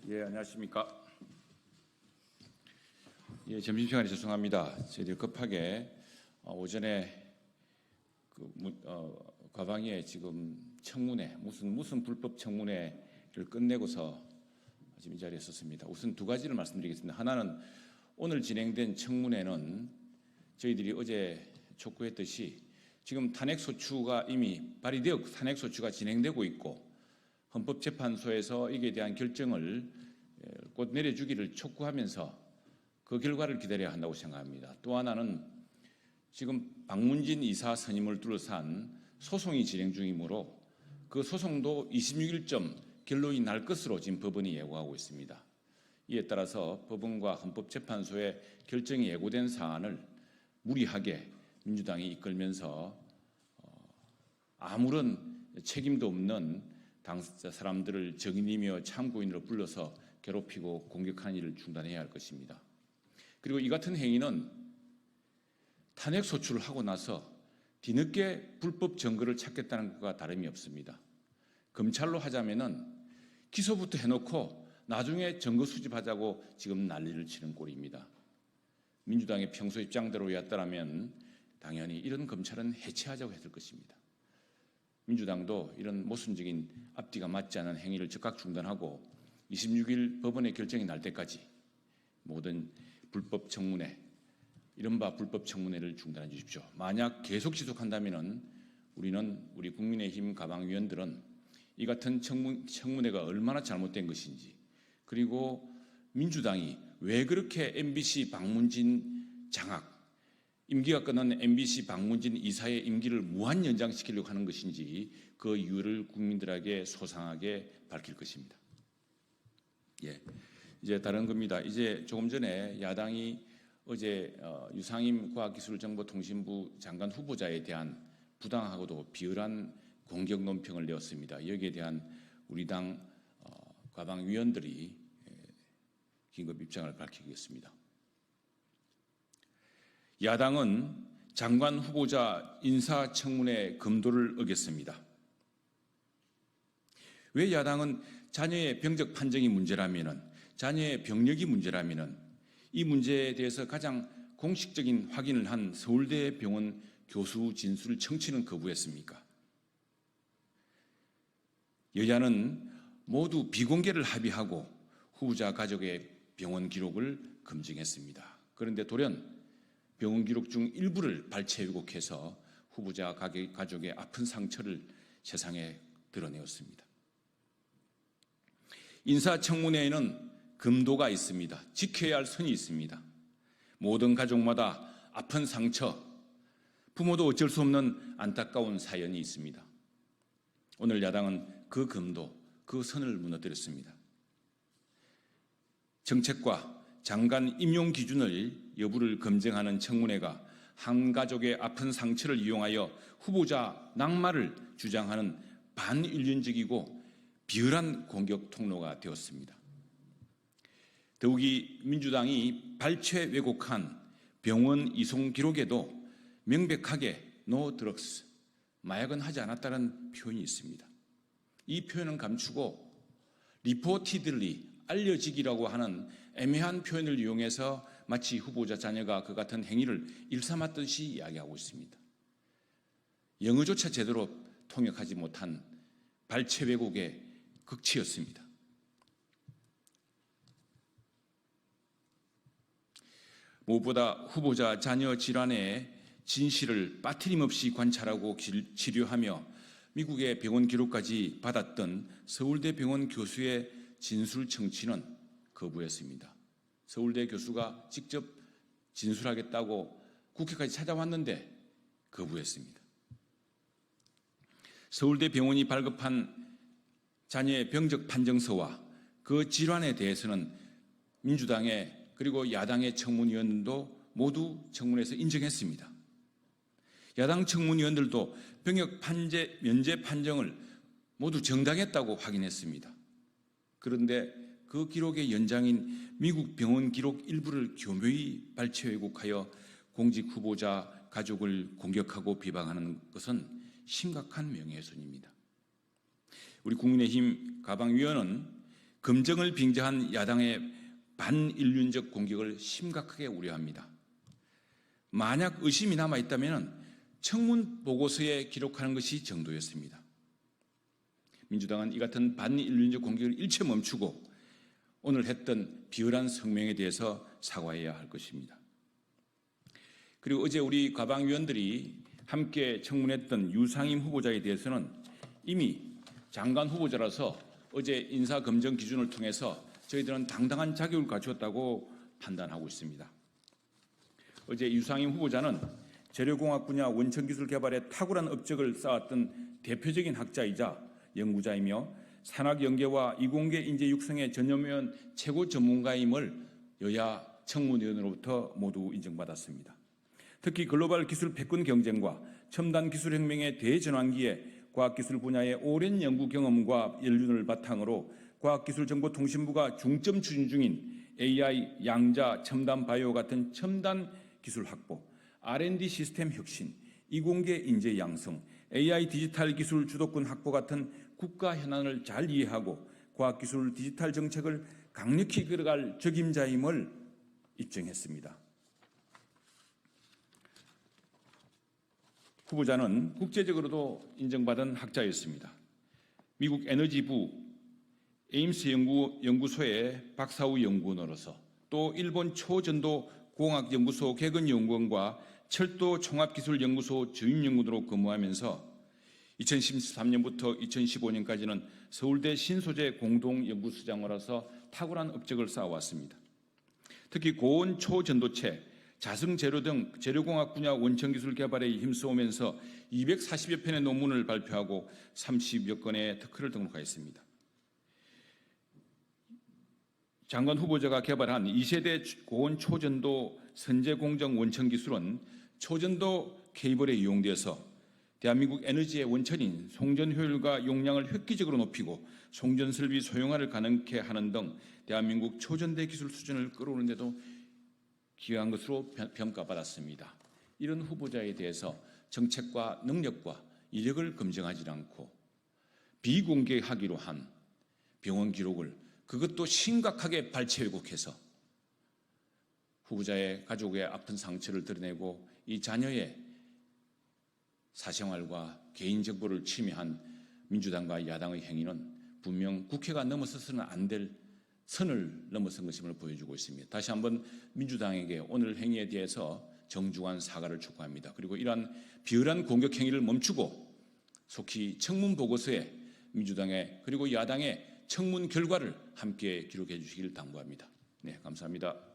예, 안녕하십니까. 예, 점심시간에 죄송합니다. 저희들 급하게 오전에 과방위에 지금 청문회, 무슨 불법 청문회를 끝내고서 지금 이 자리에 섰습니다. 우선 두 가지를 말씀드리겠습니다. 하나는 오늘 진행된 청문회는 저희들이 어제 촉구했듯이 지금 탄핵소추가 이미 발의되어 탄핵소추가 진행되고 있고 헌법재판소에서 이에 대한 결정을 곧 내려주기를 촉구하면서 그 결과를 기다려야 한다고 생각합니다. 또 하나는 지금 박문진 이사 선임을 둘러싼 소송이 진행 중이므로 그 소송도 26일쯤 결론이 날 것으로 지금 법원이 예고하고 있습니다. 이에 따라서 법원과 헌법재판소의 결정이 예고된 사안을 무리하게 민주당이 이끌면서 아무런 책임도 없는 당사 사람들을 정인이며 참고인으로 불러서 괴롭히고 공격하는 일을 중단해야 할 것입니다. 그리고 이 같은 행위는 탄핵 소추를 하고 나서 뒤늦게 불법 증거를 찾겠다는 것과 다름이 없습니다. 검찰로 하자면은 기소부터 해놓고 나중에 증거 수집하자고 지금 난리를 치는 꼴입니다. 민주당의 평소 입장대로였다면 당연히 이런 검찰은 해체하자고 했을 것입니다. 민주당도 이런 모순적인 앞뒤가 맞지 않은 행위를 즉각 중단하고 26일 법원의 결정이 날 때까지 모든 불법 청문회, 이른바 불법 청문회를 중단해 주십시오. 만약 계속 지속한다면 우리 국민의힘 가방위원들은 이 같은 청문회가 얼마나 잘못된 것인지, 그리고 민주당이 왜 그렇게 MBC 박문진 장악, 임기가 끝난 MBC 박문진 이사의 임기를 무한 연장시키려고 하는 것인지 그 이유를 국민들에게 소상하게 밝힐 것입니다. 예, 이제 다른 겁니다. 이제 조금 전에 야당이 어제 유상임 과학기술정보통신부 장관 후보자에 대한 부당하고도 비열한 공격 논평을 내었습니다. 여기에 대한 우리 당 과방 위원들이 긴급 입장을 밝히겠습니다. 야당은 장관 후보자 인사청문회 금도를 어겼습니다. 왜 야당은 자녀의 병적 판정이 문제라면은, 자녀의 병력이 문제라면은 이 문제에 대해서 가장 공식적인 확인을 한 서울대병원 교수 진술 청취는 거부했습니까? 여야는 모두 비공개를 합의하고 후보자 가족의 병원 기록을 검증했습니다. 그런데 돌연 병원 기록 중 일부를 발췌 왜곡해서 후보자 가족의 아픈 상처를 세상에 드러내었습니다. 인사청문회에는 금도가 있습니다. 지켜야 할 선이 있습니다. 모든 가족마다 아픈 상처, 부모도 어쩔 수 없는 안타까운 사연이 있습니다. 오늘 야당은 그 금도, 그 선을 무너뜨렸습니다. 정책과 장관 임용 기준을 여부를 검증하는 청문회가 한 가족의 아픈 상처를 이용하여 후보자 낙마를 주장하는 반인륜적이고 비열한 공격 통로가 되었습니다. 더욱이 민주당이 발췌 왜곡한 병원 이송 기록에도 명백하게 no drugs, 마약은 하지 않았다는 표현이 있습니다. 이 표현은 감추고 reportedly, 알려지기라고 하는 애매한 표현을 이용해서 마치 후보자 자녀가 그 같은 행위를 일삼았듯이 이야기하고 있습니다. 영어조차 제대로 통역하지 못한 발췌 왜곡의 극치였습니다. 무엇보다 후보자 자녀 질환의 진실을 빠트림없이 관찰하고 치료하며 미국의 병원 기록까지 받았던 서울대 병원 교수의 진술 청취는 거부했습니다. 서울대 교수가 직접 진술하겠다고 국회까지 찾아왔는데 거부했습니다. 서울대 병원이 발급한 자녀의 병적 판정서와 그 질환에 대해서는 민주당의 그리고 야당의 청문위원도 모두 청문회에서 인정했습니다. 야당 청문위원들도 병역 면제 판정을 모두 정당했다고 확인했습니다. 그런데 그 기록의 연장인 미국 병원 기록 일부를 교묘히 발췌 왜곡하여 공직 후보자 가족을 공격하고 비방하는 것은 심각한 명예훼손입니다. 우리 국민의힘 가방위원은 검증을 빙자한 야당의 반인륜적 공격을 심각하게 우려합니다. 만약 의심이 남아있다면 청문 보고서에 기록하는 것이 정도였습니다. 민주당은 이 같은 반인륜적 공격을 일체 멈추고 오늘 했던 비열한 성명에 대해서 사과해야 할 것입니다. 그리고 어제 우리 과방위원들이 함께 청문했던 유상임 후보자에 대해서는 이미 장관 후보자라서 어제 인사검증 기준을 통해서 저희들은 당당한 자격을 갖추었다고 판단하고 있습니다. 어제 유상임 후보자는 재료공학 분야 원천기술 개발에 탁월한 업적을 쌓았던 대표적인 학자이자 연구자이며 산학연계와 이공계 인재 육성에 전념해온 최고 전문가임을 여야 청문위원으로부터 모두 인정받았습니다. 특히 글로벌 기술 패권 경쟁과 첨단 기술 혁명의 대전환기에 과학기술 분야의 오랜 연구 경험과 연륜을 바탕으로 과학기술정보통신부가 중점 추진 중인 AI, 양자, 첨단 바이오 같은 첨단 기술 확보, R&D 시스템 혁신, 이공계 인재 양성, AI 디지털 기술 주도권 확보 같은 국가 현안을 잘 이해하고 과학기술 디지털 정책을 강력히 이끌어갈 적임자임을 입증했습니다. 후보자는 국제적으로도 인정받은 학자였습니다. 미국 에너지부 에임스 연구소의 박사후 연구원으로서 또 일본 초전도 공학연구소 개근연구원과 철도 종합기술연구소 주임연구원으로 근무하면서 2013년부터 2015년까지는 서울대 신소재 공동연구소장으로서 탁월한 업적을 쌓아왔습니다. 특히 고온 초전도체, 자승재료 등 재료공학 분야 원천기술 개발에 힘써오면서 240여 편의 논문을 발표하고 30여 건의 특허를 등록하였습니다. 장관 후보자가 개발한 2세대 고온 초전도 선제공정 원천기술은 초전도 케이블에 이용되어서 대한민국 에너지의 원천인 송전 효율과 용량을 획기적으로 높이고 송전 설비 소형화를 가능케 하는 등 대한민국 초전대 기술 수준을 끌어오는 데도 기여한 것으로 평가받았습니다. 이런 후보자에 대해서 정책과 능력과 이력을 검증하지 않고 비공개하기로 한 병원 기록을 그것도 심각하게 발췌 왜곡해서 후보자의 가족의 아픈 상처를 드러내고 이 자녀의 사생활과 개인정보를 침해한 민주당과 야당의 행위는 분명 국회가 넘어서서는 안 될 선을 넘어선 것임을 보여주고 있습니다. 다시 한번 민주당에게 오늘 행위에 대해서 정중한 사과를 촉구합니다. 그리고 이러한 비열한 공격 행위를 멈추고 속히 청문 보고서에 민주당의 그리고 야당의 청문 결과를 함께 기록해 주시기를 당부합니다. 네, 감사합니다.